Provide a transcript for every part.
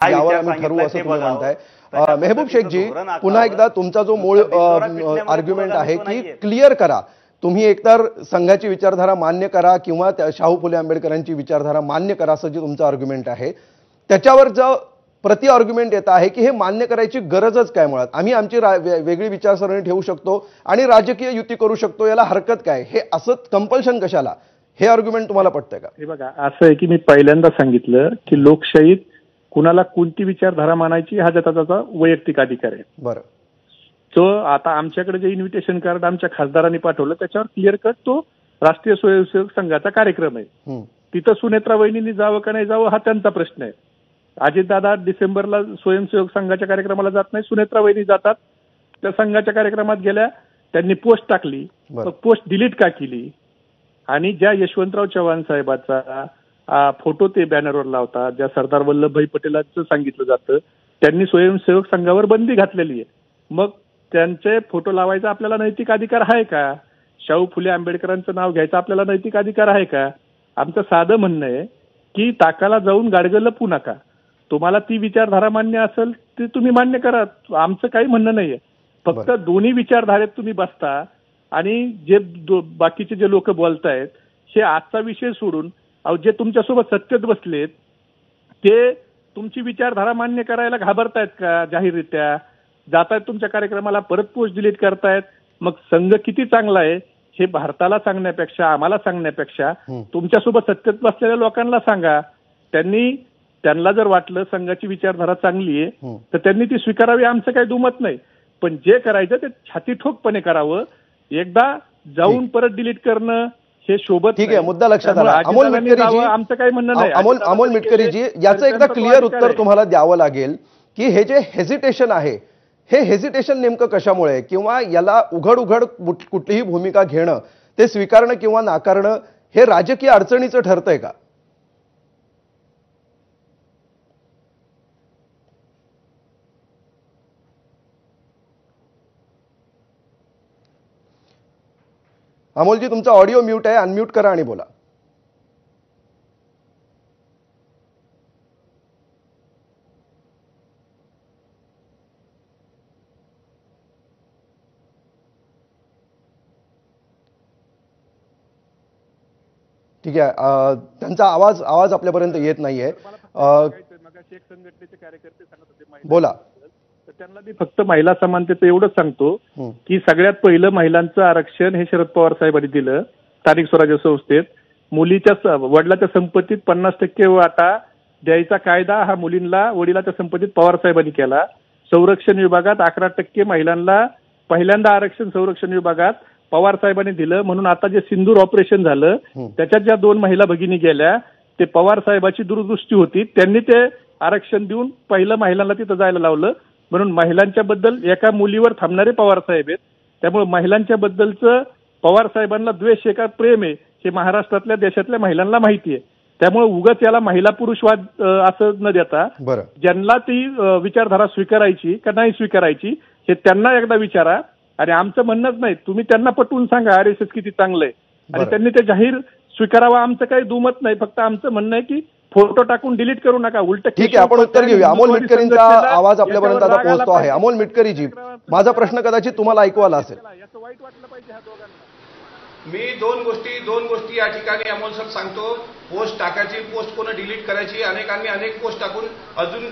यावर आम्ही ठरवू असं तुम्ही म्हणताय. मेहबूब शेखजी, पुन्हा एकदा तुमचा जो मूळ आर्ग्युमेंट आहे की क्लिअर करा. तुम्ही एकतर संघाची विचारधारा मान्य करा किंवा शाहू फुले आंबेडकरांची विचारधारा मान्य करा असं जे तुमचं आर्ग्युमेंट आहे. त्याच्यावर जो प्रति आर्ग्युमेंट येत आहे की हे मान्य करायची गरजच काय, मुळात आम्ही आमची वेगळी विचारसरणी ठेवू शकतो आणि राजकीय युती करू शकतो, याला हरकत काय, हे असं कंपल्शन कशाला, हे आर्ग्युमेंट तुम्हाला पटतंय का? हे बघा, असं आहे की मी पहिल्यांदा सांगितलं की लोकशाहीत कुणाला कोणती विचारधारा मानायची हा त्याचा वैयक्तिक अधिकार आहे. बरं. तो आता आमच्याकडे जे इन्व्हिटेशन कार्ड आमच्या खासदारांनी पाठवलं त्याच्यावर क्लिअर कट तो राष्ट्रीय स्वयंसेवक संघाचा कार्यक्रम आहे. तिथं सुनेत्रा वहिनींनी जावं का नाही जावं हा त्यांचा प्रश्न आहे. अजितदादा डिसेंबरला स्वयंसेवक संघाच्या कार्यक्रमाला जात नाही, सुनेत्रा वहिनी जातात. त्या संघाच्या कार्यक्रमात गेल्या, त्यांनी पोस्ट टाकली, पोस्ट डिलीट का केली? आणि ज्या यशवंतराव चव्हाण साहेबाचा फोटो ते बॅनरवर लावतात, ज्या सरदार वल्लभभाई पटेलांचं सांगितलं जातं, त्यांनी स्वयंसेवक संघावर बंदी घातलेली आहे. मग त्यांचे फोटो लावायचा आपल्याला नैतिक अधिकार आहे का? शाहू फुले आंबेडकरांचं नाव घ्यायचा आपल्याला नैतिक अधिकार आहे का? आमचं साधं म्हणणं आहे की ताकाला जाऊन गाडगं लपू नका. तुम्हाला ती विचारधारा मान्य असेल ते तुम्ही मान्य करा, आमचं काही म्हणणं नाहीये. फक्त दोन्ही विचारधारेत तुम्ही बसता आणि जे बाकीचे जे लोक बोलतायत हे आजचा विषय सोडून जे तुमच्यासोबत सत्तेत बसलेत ते तुमची विचारधारा मान्य करायला घाबरतायत का? जाहीररित्या जातायत तुमच्या कार्यक्रमाला, परत पोस्ट डिलीट करतायत. मग संघ किती चांगला आहे हे भारताला सांगण्यापेक्षा, आम्हाला सांगण्यापेक्षा तुमच्यासोबत सत्तेत बसलेल्या लोकांना सांगा. त्यांना जर वाटलं संघाची विचारधारा चांगली आहे तर त्यांनी ती स्वीकारावी, आमचं काही दुमत नाही. पण जे करायचं ते छाती ठोकपणे करावं. एकदा जाऊन परत डिलीट करणं हे शोभत. ठीक आहे, मुद्दा लक्षात आला. अमोल मिटकरीजी, आमचं काही म्हणणं नाही. अमोल मिटकरीजी, याचं एकदा क्लिअर उत्तर तुम्हाला द्यावं लागेल की हे जे हेजिटेशन आहे हे हेजिटेशन नेमकं कशामुळे, किंवा याला उघड उघड कुठलीही भूमिका घेणं, ते स्वीकारणं किंवा नाकारणं हे राजकीय अडचणीचं ठरतंय का? अमोलजी, तुमचा ऑडिओ म्यूट आहे, अनम्यूट करा आणि बोला. ठीक आहे, त्यांचा आवाज आपल्यापर्यंत येत नाहीये. संघटनेचे कार्यकर्ते सांगत होते बोला. तर त्यांना मी फक्त महिला समानतेचं एवढंच सांगतो की सगळ्यात पहिलं महिलांचं आरक्षण हे शरद पवार साहेबांनी दिलं स्थानिक स्वराज्य संस्थेत. मुलीच्या वडिलाच्या संपत्तीत 50% वाटा द्यायचा कायदा हा मुलींना वडिलाच्या संपत्तीत पवार साहेबांनी केला. संरक्षण विभागात 11% महिलांना पहिल्यांदा आरक्षण संरक्षण विभागात पवार साहेबांनी दिलं. म्हणून आता जे सिंदूर ऑपरेशन झालं त्याच्यात ज्या 2 महिला भगिनी गेल्या ते पवार साहेबाची दूरदृष्टी होती, त्यांनी ते आरक्षण देऊन पहिलं महिलांना तिथं जायला लावलं. म्हणून महिलांच्या बद्दल एका मुलीवर थांबणारे पवार साहेब आहेत. त्यामुळे महिलांच्या बद्दलचं पवार साहेबांना द्वेष आहे का प्रेम आहे हे महाराष्ट्रातल्या देशातल्या महिलांना माहिती आहे. त्यामुळे उगाच याला महिला पुरुषवाद असं न देता ज्यांना ती विचारधारा स्वीकारायची का नाही स्वीकारायची हे त्यांना एकदा विचारा. आणि आमचं म्हणणंच नाही, तुम्ही त्यांना पटवून सांगा आरएसएस किती चांगलं आहे आणि त्यांनी ते जाहीर स्वीकारावं, आमचं काही दुमत नाही. फक्त आमचं म्हणणं आहे की फोटो टाकून डिलीट करू नका. उलट ठीक आहे, आपण उत्तर घेऊया. अमोल मिटकरींचा आवाज आपल्यापर्यंत आता पोहोचतो आहे. अमोल मिटकरीजी, माझा प्रश्न कदाचित तुम्हाला ऐकू आला असेल. याचं वाईट वाटलं पाहिजे ह्या दोघांना. मी दोन गोष्टी या ठिकाणी अमोल सर सांगतो. पोस्ट टाकायची, पोस्ट कोण डिलीट करायची, अनेकांनी अनेक पोस्ट टाकून अजून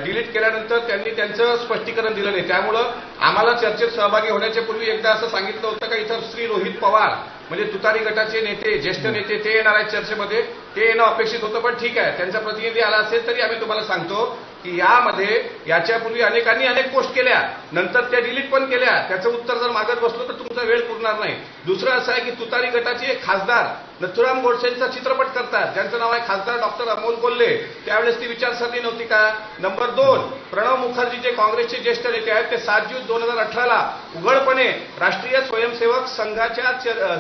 डिलीट केल्यानंतर त्यांनी त्यांचं स्पष्टीकरण दिलं नाही. त्यामुळं आम्हाला चर्चेत सहभागी होण्याच्या पूर्वी एकदा असं सांगितलं होतं का इथं श्री रोहित पवार म्हणजे तुतारी गटाचे नेते, ज्येष्ठ नेते ते येणार आहेत चर्चेमध्ये, ते येणं अपेक्षित होतं. पण ठीक आहे, त्यांचा प्रतिनिधी आला असेल तरी आम्ही तुम्हाला सांगतो की यामध्ये याच्यापूर्वी अनेकांनी अनेक पोस्ट केल्या, नंतर त्या डिलीट पण केल्या. त्याचं उत्तर जर मागत बसलो तर तुमचा वेळ पुरणार नाही. दुसरं असं आहे की तुतारी गटाचे एक खासदार नथुराम गोडसेंचा चित्रपट करतात, ज्यांचं नाव आहे खासदार डॉक्टर अमोल कोल्हे. त्यावेळेस ती विचारसरणी नव्हती का? नंबर 2, प्रणव मुखर्जी जे काँग्रेसचे ज्येष्ठ नेते आहेत ते 7 जून 2018ला उघडपणे राष्ट्रीय स्वयंसेवक संघाच्या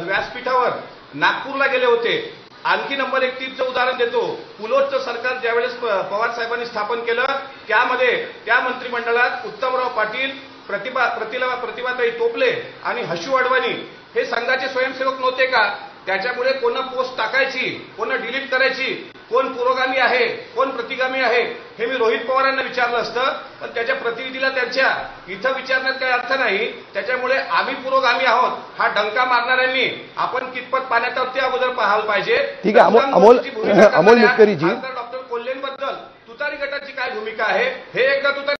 व्यासपीठावर नागपूरला गेले होते. आणखी नंबर 31चं उदाहरण देतो. पुलोटचं सरकार ज्यावेळेस पवार साहेबांनी स्थापन केलं त्यामध्ये त्या मंत्रिमंडळात उत्तमराव पाटील, प्रतिभाताई टोपले आणि हशू अडवाणी हे संघाचे स्वयंसेवक नव्हते का? त्याच्यामुळे कोण पोस्ट टाकायची, कोण डिलीट करायची, कोण पुरोगामी आहे, कोण प्रतिगामी आहे, हे मी रोहित पवारांना विचारलं असतं, पण त्याच्या प्रतिनिधीला त्यांच्या इथं विचारण्यात काही अर्थ नाही. त्याच्यामुळे आम्ही पुरोगामी आहोत हा डंका मारणाऱ्यांनी आपण कितपत पाण्यावरती अगोदर पाहायला पाहिजे. ठीक आहे. अमोल मिटकरीजी, डॉक्टर कोल्हेंबद्दल तुतारी गटाची काय भूमिका आहे हे एकदा तुतारी